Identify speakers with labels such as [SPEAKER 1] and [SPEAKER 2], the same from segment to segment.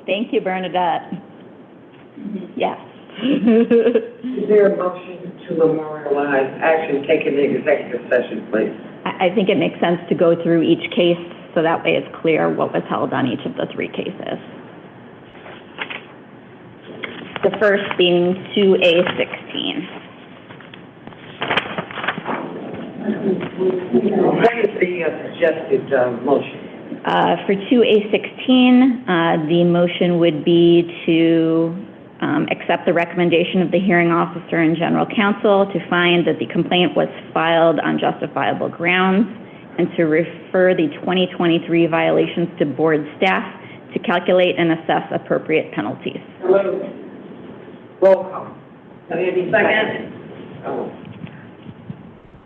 [SPEAKER 1] Thank you, Bernadette. Yes.
[SPEAKER 2] Is there a motion to memorialize action taken in executive session, please?
[SPEAKER 1] I think it makes sense to go through each case so that way it's clear what was held on each of the three cases. The first being 2A16.
[SPEAKER 2] What is the suggested motion?
[SPEAKER 1] For 2A16, the motion would be to accept the recommendation of the hearing officer and general counsel to find that the complaint was filed on justifiable grounds and to refer the 2023 violations to board staff to calculate and assess appropriate penalties.
[SPEAKER 2] Roll call. Second. Oh.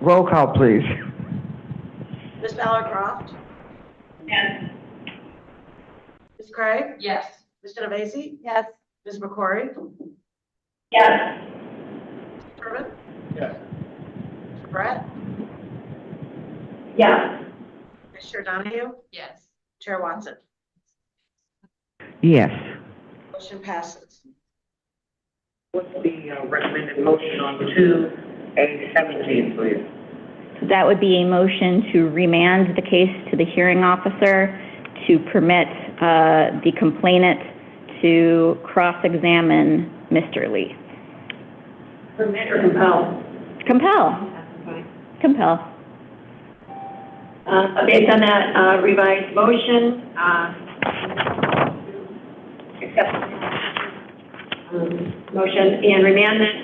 [SPEAKER 2] Roll call, please.
[SPEAKER 3] Ms. Ballard-Croft?
[SPEAKER 4] Yes.
[SPEAKER 3] Ms. Craig?
[SPEAKER 4] Yes.
[SPEAKER 3] Ms. Genovese?
[SPEAKER 4] Yes.
[SPEAKER 3] Ms. McCrory?
[SPEAKER 4] Yes.
[SPEAKER 3] Mr. Turbin?
[SPEAKER 5] Yes.
[SPEAKER 3] Mr. Brett?
[SPEAKER 4] Yes.
[SPEAKER 3] Vice Chair Donahue?
[SPEAKER 4] Yes.
[SPEAKER 3] Chair Watson?
[SPEAKER 2] Yes.
[SPEAKER 3] Motion passes.
[SPEAKER 2] What's the recommended motion on 2A17, please?
[SPEAKER 1] That would be a motion to remand the case to the hearing officer to permit the complainant to cross-examine Mr. Lee.
[SPEAKER 4] Permit or compel?
[SPEAKER 1] Compel. Compel.
[SPEAKER 4] Based on that revised motion, accept motion and remand it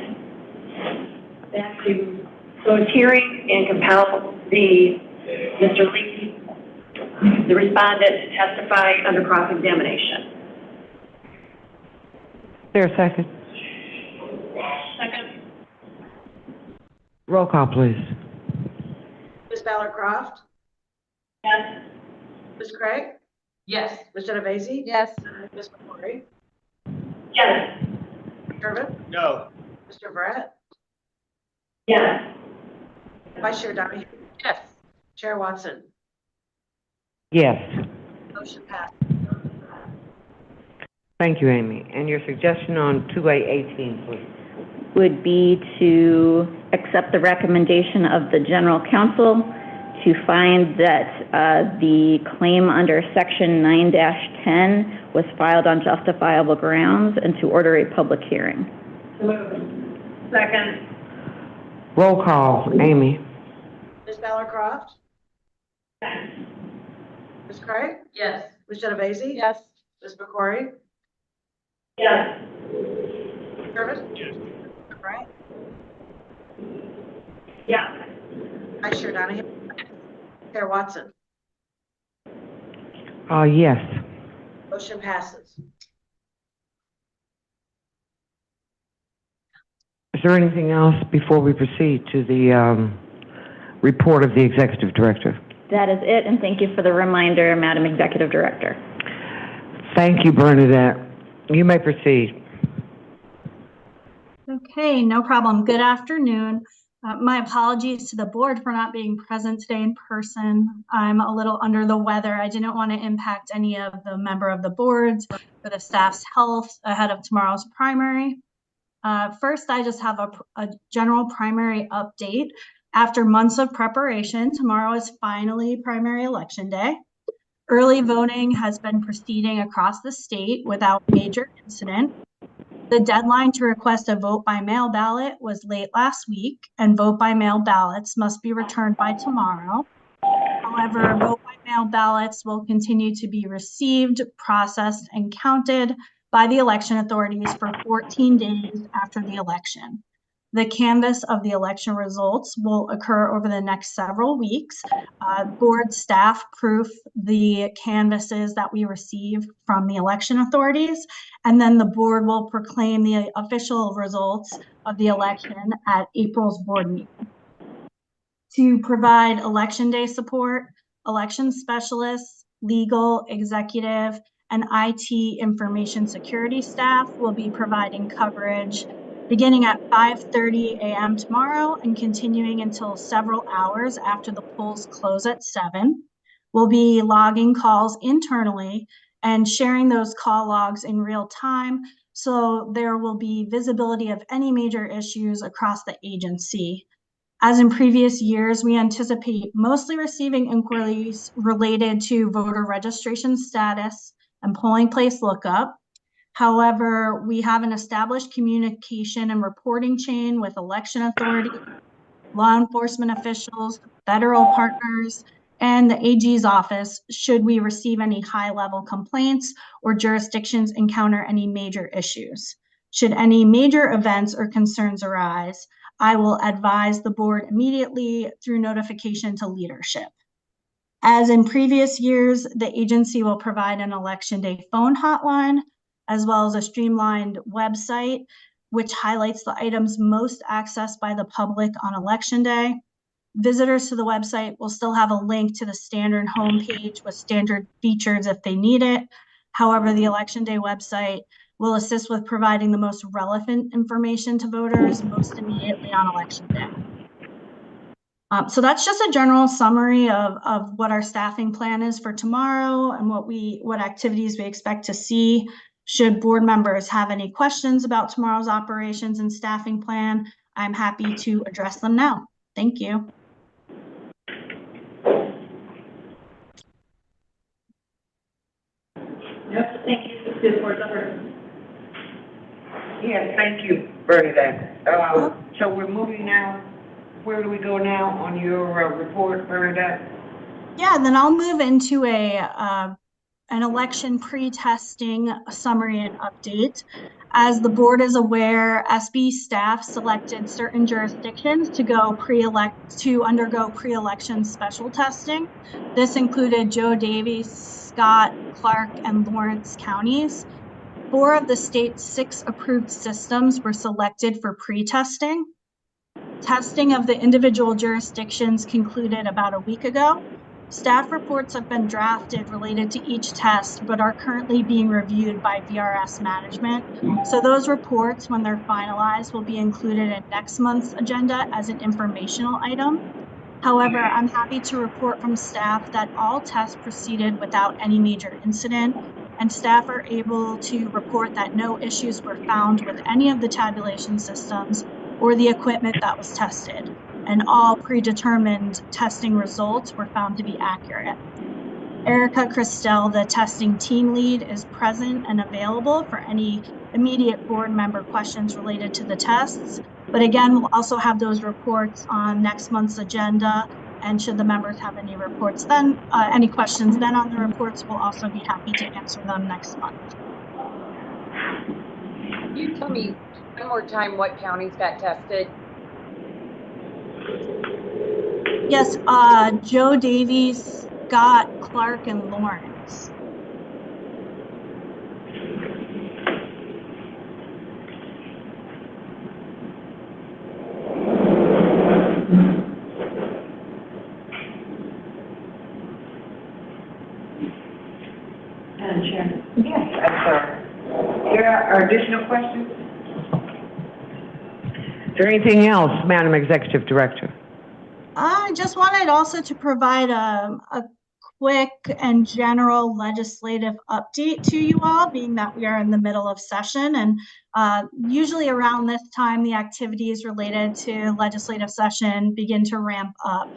[SPEAKER 4] back to closed hearing and compel Mr. Lee, the respondent, to testify under cross-examination.
[SPEAKER 2] Is there a second?
[SPEAKER 4] Second.
[SPEAKER 2] Roll call, please.
[SPEAKER 3] Ms. Ballard-Croft?
[SPEAKER 4] Yes.
[SPEAKER 3] Ms. Craig?
[SPEAKER 4] Yes.
[SPEAKER 3] Ms. Genovese?
[SPEAKER 4] Yes.
[SPEAKER 3] Ms. McCrory?
[SPEAKER 4] Yes.
[SPEAKER 3] Mr. Turbin?
[SPEAKER 5] No.
[SPEAKER 3] Mr. Brett?
[SPEAKER 4] Yes.
[SPEAKER 3] Vice Chair Donahue?
[SPEAKER 4] Yes.
[SPEAKER 3] Chair Watson?
[SPEAKER 2] Yes.
[SPEAKER 3] Motion passed.
[SPEAKER 2] Thank you, Amy. And your suggestion on 2A18, please?
[SPEAKER 1] Would be to accept the recommendation of the general counsel to find that the claim under section 9-10 was filed on justifiable grounds and to order a public hearing.
[SPEAKER 4] Second.
[SPEAKER 2] Roll call, Amy.
[SPEAKER 3] Ms. Ballard-Croft?
[SPEAKER 4] Yes.
[SPEAKER 3] Ms. Craig?
[SPEAKER 4] Yes.
[SPEAKER 3] Ms. Genovese?
[SPEAKER 4] Yes.
[SPEAKER 3] Ms. McCrory?
[SPEAKER 4] Yes.
[SPEAKER 3] Mr. Turbin?
[SPEAKER 5] Yes.
[SPEAKER 3] Mr. Brett?
[SPEAKER 4] Yes.
[SPEAKER 3] Vice Chair Donahue? Chair Watson?
[SPEAKER 2] Yes.
[SPEAKER 3] Motion passes.
[SPEAKER 2] Is there anything else before we proceed to the report of the Executive Director?
[SPEAKER 1] That is it, and thank you for the reminder, Madam Executive Director.
[SPEAKER 2] Thank you, Bernadette. You may proceed.
[SPEAKER 6] Okay, no problem. Good afternoon. My apologies to the board for not being present today in person. I'm a little under the weather. I didn't want to impact any of the member of the boards or the staff's health ahead of tomorrow's primary. First, I just have a general primary update. After months of preparation, tomorrow is finally primary election day. Early voting has been proceeding across the state without major incident. The deadline to request a vote by mail ballot was late last week, and vote by mail ballots must be returned by tomorrow. However, vote by mail ballots will continue to be received, processed, and counted by the election authorities for 14 days after the election. The canvass of the election results will occur over the next several weeks. Board staff proof the canvasses that we receive from the election authorities, and then the board will proclaim the official results of the election at April's board meeting. To provide election day support, election specialists, legal, executive, and IT information security staff will be providing coverage beginning at 5:30 a.m. tomorrow and continuing until several hours after the polls close at 7. We'll be logging calls internally and sharing those call logs in real time, so there will be visibility of any major issues across the agency. As in previous years, we anticipate mostly receiving inquiries related to voter registration status and polling place lookup. However, we have an established communication and reporting chain with election authorities, law enforcement officials, federal partners, and the AG's office should we receive any high-level complaints or jurisdictions encounter any major issues. Should any major events or concerns arise, I will advise the board immediately through notification to leadership. As in previous years, the agency will provide an election day phone hotline, as well as a streamlined website, which highlights the items most accessed by the public on election day. Visitors to the website will still have a link to the standard homepage with standard features if they need it. However, the election day website will assist with providing the most relevant information to voters most immediately on election day. So that's just a general summary of what our staffing plan is for tomorrow and what activities we expect to see. Should board members have any questions about tomorrow's operations and staffing plan, I'm happy to address them now. Thank you.
[SPEAKER 4] Yep, thank you, board member.
[SPEAKER 2] Yes, thank you, Bernadette. So we're moving now. Where do we go now on your report, Bernadette?
[SPEAKER 6] Yeah, then I'll move into an election pre-testing summary and update. As the board is aware, SB staff selected certain jurisdictions to undergo pre-election special testing. This included Joe Daviess, Scott, Clark, and Lawrence counties. 4 of the state's 6 approved systems were selected for pre-testing. Testing of the individual jurisdictions concluded about a week ago. Staff reports have been drafted related to each test, but are currently being reviewed by VRS management. So those reports, when they're finalized, will be included in next month's agenda as an informational item. However, I'm happy to report from staff that all tests proceeded without any major incident, and staff are able to report that no issues were found with any of the tabulation systems or the equipment that was tested, and all predetermined testing results were found to be accurate. Erica Christel, the testing team lead, is present and available for any immediate board member questions related to the tests. But again, we'll also have those reports on next month's agenda. And should the members have any reports then, any questions then on the reports, we'll also be happy to answer them next month.
[SPEAKER 5] Can you tell me one more time what counties got tested?
[SPEAKER 6] Yes, Joe Daviess, Scott, Clark, and Lawrence.
[SPEAKER 4] Madam Chair.
[SPEAKER 2] Yes, I'm sorry. There are additional questions? Is there anything else, Madam Executive Director?
[SPEAKER 6] I just wanted also to provide a quick and general legislative update to you all, being that we are in the middle of session. And usually around this time, the activities related to legislative session begin to ramp up.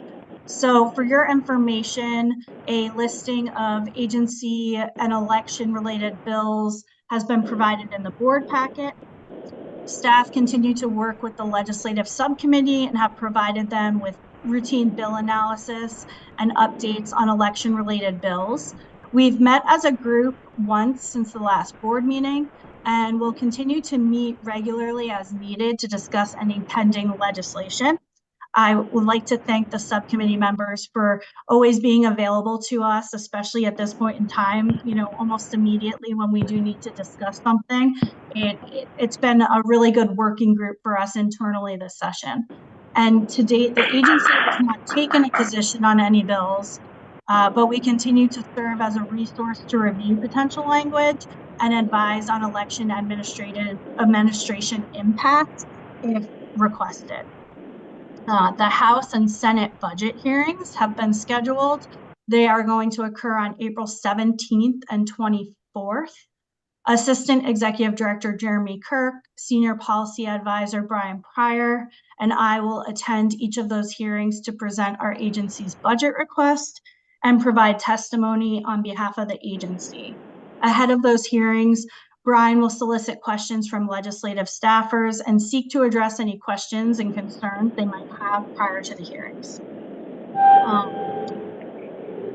[SPEAKER 6] So for your information, a listing of agency and election related bills has been provided in the board packet. Staff continue to work with the legislative subcommittee and have provided them with routine bill analysis and updates on election related bills. We've met as a group once since the last board meeting, and we'll continue to meet regularly as needed to discuss any pending legislation. I would like to thank the subcommittee members for always being available to us, especially at this point in time, almost immediately when we do need to discuss something. It's been a really good working group for us internally this session. And to date, the agency has not taken a position on any bills, but we continue to serve as a resource to review potential language and advise on election administration impact if requested. The House and Senate budget hearings have been scheduled. They are going to occur on April 17th and 25th. 4th. Assistant Executive Director Jeremy Kirk, Senior Policy Advisor Brian Pryor, and I will attend each of those hearings to present our agency's budget request and provide testimony on behalf of the agency. Ahead of those hearings, Brian will solicit questions from legislative staffers and seek to address any questions and concerns they might have prior to the hearings.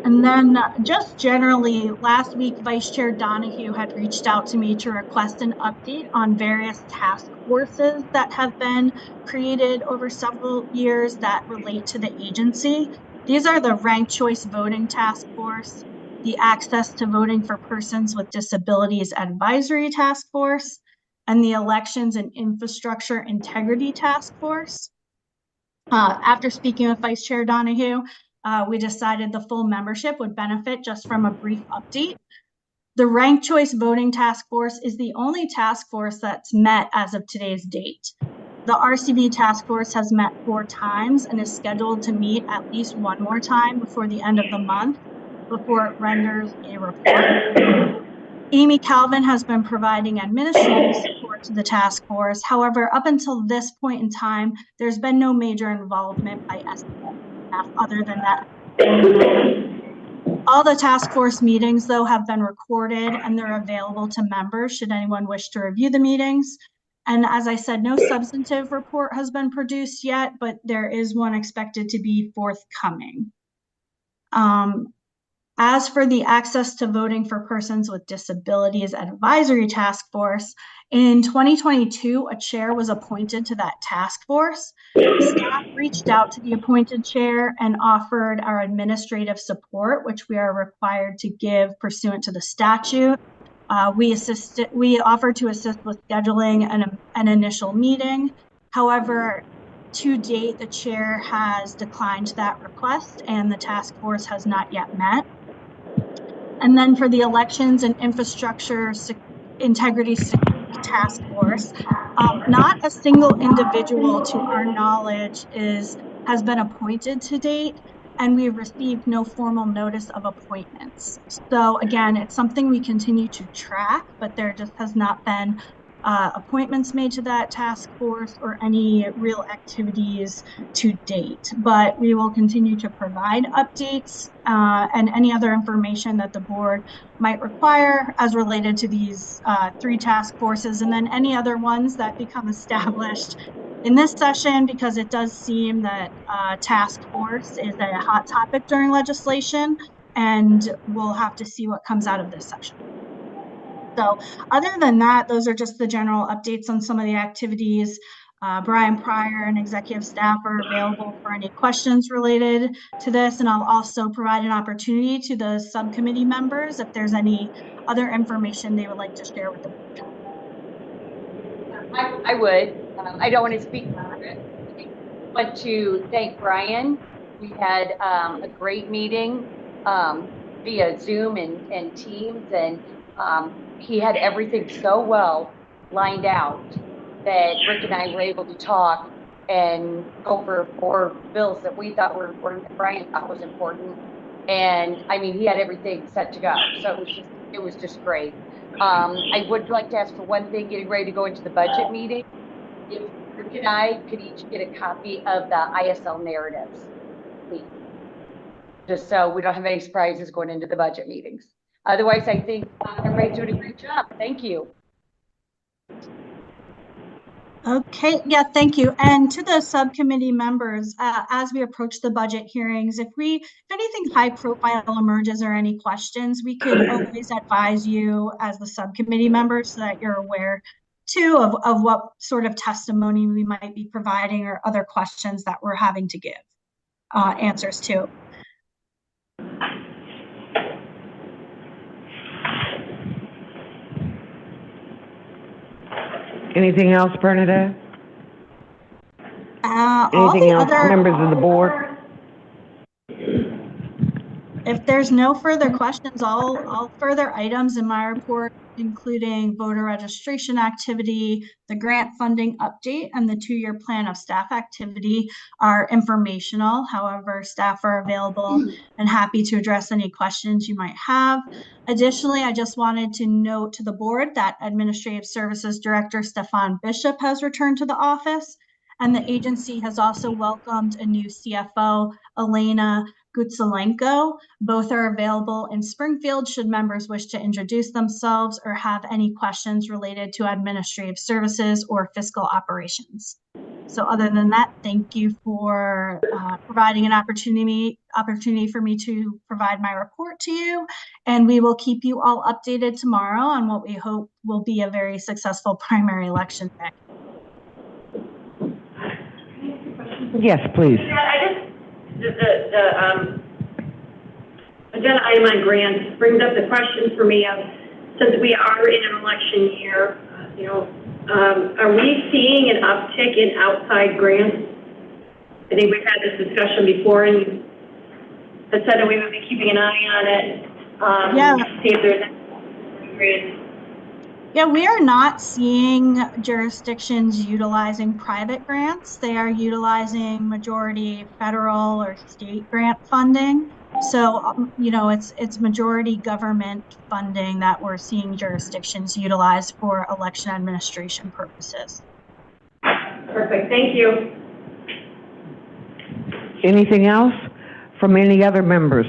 [SPEAKER 6] And then just generally, last week, Vice Chair Donahue had reached out to me to request an update on various task forces that have been created over several years that relate to the agency. These are the Ranked Choice Voting Task Force, the Access to Voting for Persons with Disabilities Advisory Task Force, and the Elections and Infrastructure Integrity Task Force. After speaking with Vice Chair Donahue, we decided the full membership would benefit just from a brief update. The Ranked Choice Voting Task Force is the only task force that's met as of today's date. The RCV task force has met 4 times and is scheduled to meet at least one more time before the end of the month before it renders a report. Amy Calvin has been providing administrative support to the task force. However, up until this point in time, there's been no major involvement by SPF staff other than that. All the task force meetings, though, have been recorded and they're available to members should anyone wish to review the meetings. And as I said, no substantive report has been produced yet, but there is one expected to be forthcoming. As for the Access to Voting for Persons with Disabilities Advisory Task Force, in 2022, a chair was appointed to that task force. Staff reached out to the appointed chair and offered our administrative support, which we are required to give pursuant to the statute. We offered to assist with scheduling an initial meeting. However, to date, the chair has declined that request and the task force has not yet met. And then for the Elections and Infrastructure Integrity Task Force, not a single individual to our knowledge has been appointed to date, and we've received no formal notice of appointments. So again, it's something we continue to track, but there just has not been appointments made to that task force or any real activities to date. But we will continue to provide updates and any other information that the board might require as related to these 3 task forces, and then any other ones that become established in this session, because it does seem that task force is a hot topic during legislation, and we'll have to see what comes out of this session. So other than that, those are just the general updates on some of the activities. Brian Pryor and executive staff are available for any questions related to this, and I'll also provide an opportunity to the subcommittee members if there's any other information they would like to share with the board.
[SPEAKER 5] I would. I don't want to speak for it, but to thank Brian. We had a great meeting via Zoom and Teams, and he had everything so well lined out that Rick and I were able to talk and go for 4 bills that we thought were important, that Brian thought was important. And I mean, he had everything set to go. So it was just great. I would like to ask for one thing, getting ready to go into the budget meeting. If Rick and I could each get a copy of the ISL narratives, please. Just so we don't have any surprises going into the budget meetings. Otherwise, I think everybody's doing a great job. Thank you.
[SPEAKER 6] Okay, yeah, thank you. And to the subcommittee members, as we approach the budget hearings, if anything high profile emerges or any questions, we could always advise you as the subcommittee members so that you're aware too of what sort of testimony we might be providing or other questions that we're having to give answers to.
[SPEAKER 2] Anything else, Bernadette? Anything else, members of the board?
[SPEAKER 6] If there's no further questions, all further items in my report, including voter registration activity, the grant funding update, and the 2-year plan of staff activity are informational. However, staff are available and happy to address any questions you might have. Additionally, I just wanted to note to the board that Administrative Services Director Stefan Bishop has returned to the office, and the agency has also welcomed a new CFO, Elena Gutsalenko. Both are available in Springfield should members wish to introduce themselves or have any questions related to administrative services or fiscal operations. So other than that, thank you for providing an opportunity for me to provide my report to you. And we will keep you all updated tomorrow on what we hope will be a very successful primary election day.
[SPEAKER 7] Yes, please.
[SPEAKER 4] Yeah, the agenda item on grants brings up the question for me of, since we are in an election year, are we seeing an uptick in outside grants? I think we've had this discussion before, and you had said that we would be keeping an eye on it. See if there's any grants.
[SPEAKER 6] Yeah, we are not seeing jurisdictions utilizing private grants. They are utilizing majority federal or state grant funding. So, it's majority government funding that we're seeing jurisdictions utilize for election administration purposes.
[SPEAKER 4] Perfect, thank you.
[SPEAKER 7] Anything else from any other members?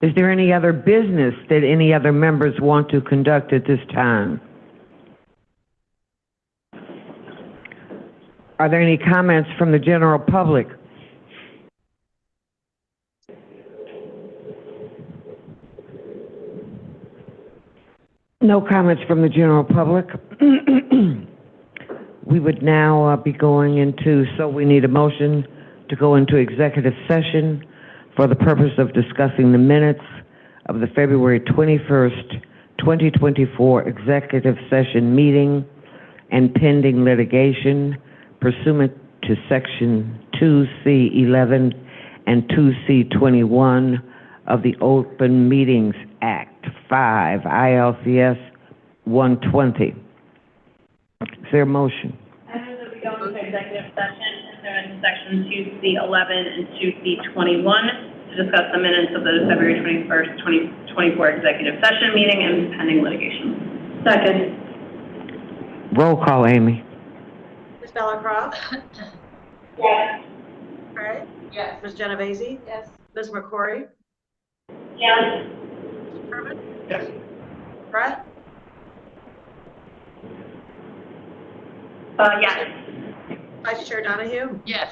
[SPEAKER 7] Is there any other business that any other members want to conduct at this time? Are there any comments from the general public? No comments from the general public. We would now be going into, so we need a motion to go into executive session for the purpose of discussing the minutes of the February 21st, 2024 executive session meeting and pending litigation pursuant to Section 2C11 and 2C21 of the Open Meetings Act 5 ILCS 120. Is there a motion?
[SPEAKER 8] I move that we go into executive session pursuant to Section 2C11 and 2C21 to discuss the minutes of the February 21st, 2024 executive session meeting and pending litigation.
[SPEAKER 4] Second.
[SPEAKER 7] Roll call, Amy.
[SPEAKER 3] Ms. Bellicroft?
[SPEAKER 4] Yes.
[SPEAKER 3] Right?
[SPEAKER 5] Yes.
[SPEAKER 3] Ms. Genovese?
[SPEAKER 5] Yes.
[SPEAKER 3] Ms. McCrory?
[SPEAKER 4] Yes.
[SPEAKER 3] Herman?
[SPEAKER 8] Yes.
[SPEAKER 3] Brett?
[SPEAKER 4] Yes.
[SPEAKER 3] Vice Chair Donahue?
[SPEAKER 5] Yes.